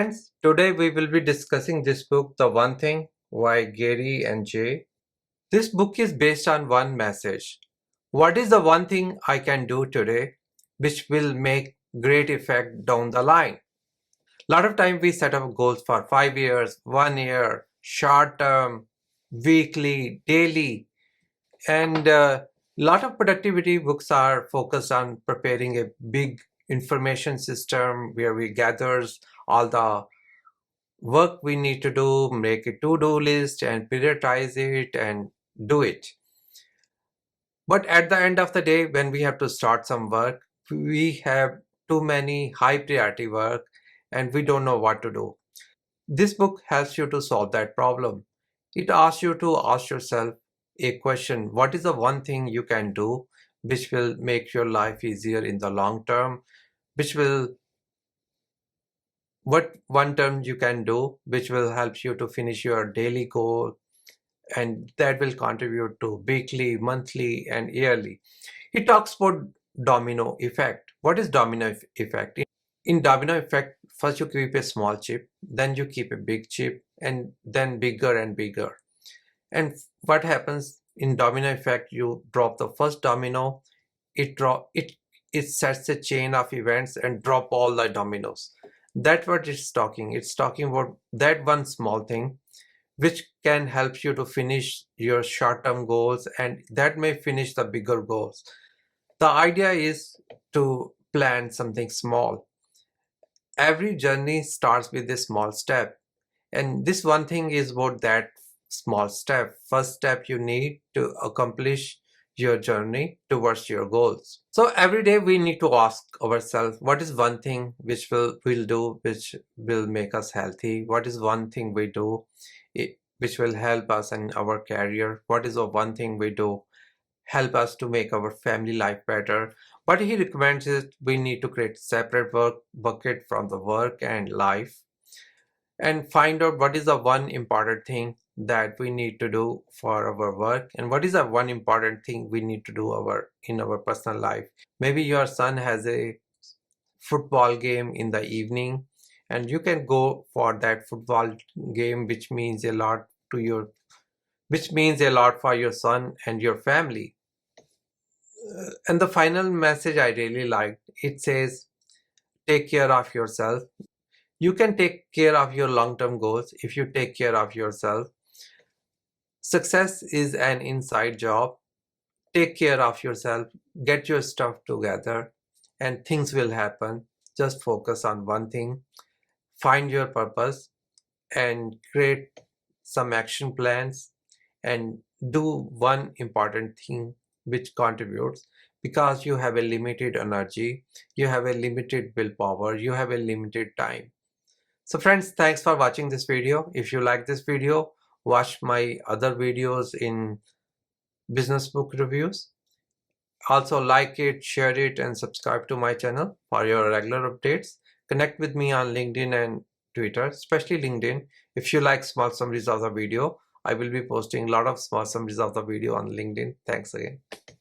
Friends, today we will be discussing this book, The One Thing, by Gary and Jay. This book is based on one message. What is the one thing I can do today which will make great effect down the line? A lot of time we set up goals for 5 years, 1 year, short term, weekly, daily, and lot of productivity books are focused on preparing a big information system where we gathers all the work we need to do, make a to-do list and prioritize it and do it. But at the end of the day, when we have to start some work, we have too many high priority work and we don't know what to do. This book helps you to solve that problem. It asks you to ask yourself a question: what is the one thing you can do which will make your life easier in the long term, which will what one term you can do which will help you to finish your daily goal, and that will contribute to weekly, monthly, and yearly. He talks about domino effect. What is effect? In domino effect, first you keep a small chip, then you keep a big chip, and then bigger and bigger. And what happens in domino effect? You drop the first domino, it sets a chain of events and drop all the dominoes. That's what it's talking. It's talking about that one small thing which can help you to finish your short-term goals, and that may finish the bigger goals. The idea is to plan something small. Every journey starts with a small step, and this one thing is about that small step. First step you need to accomplish your journey towards your goals. So every day we need to ask ourselves, what is one thing which we'll do which will make us healthy? What is one thing we do which will help us in our career? What is the one thing we do help us to make our family life better? What he recommends is we need to create separate work bucket from the work and life, and find out what is the one important thing that we need to do for our work, and what is the one important thing we need to do in our personal life. Maybe your son has a football game in the evening, and you can go for that football game which means a lot for your son and your family. And the final message I really liked, it says, take care of yourself. You can take care of your long-term goals if you take care of yourself. Success is an inside job. Take care of yourself, get your stuff together, and things will happen. Just focus on one thing, find your purpose, and create some action plans, and do one important thing which contributes, because you have a limited energy, you have a limited willpower, you have a limited time. So friends, thanks for watching this video. If you like this video, watch my other videos in business book reviews. Also like it, share it, and subscribe to my channel for your regular updates. Connect with me on LinkedIn and Twitter, especially LinkedIn. If you like small summaries of the video, I will be posting a lot of small summaries of the video on LinkedIn. Thanks again.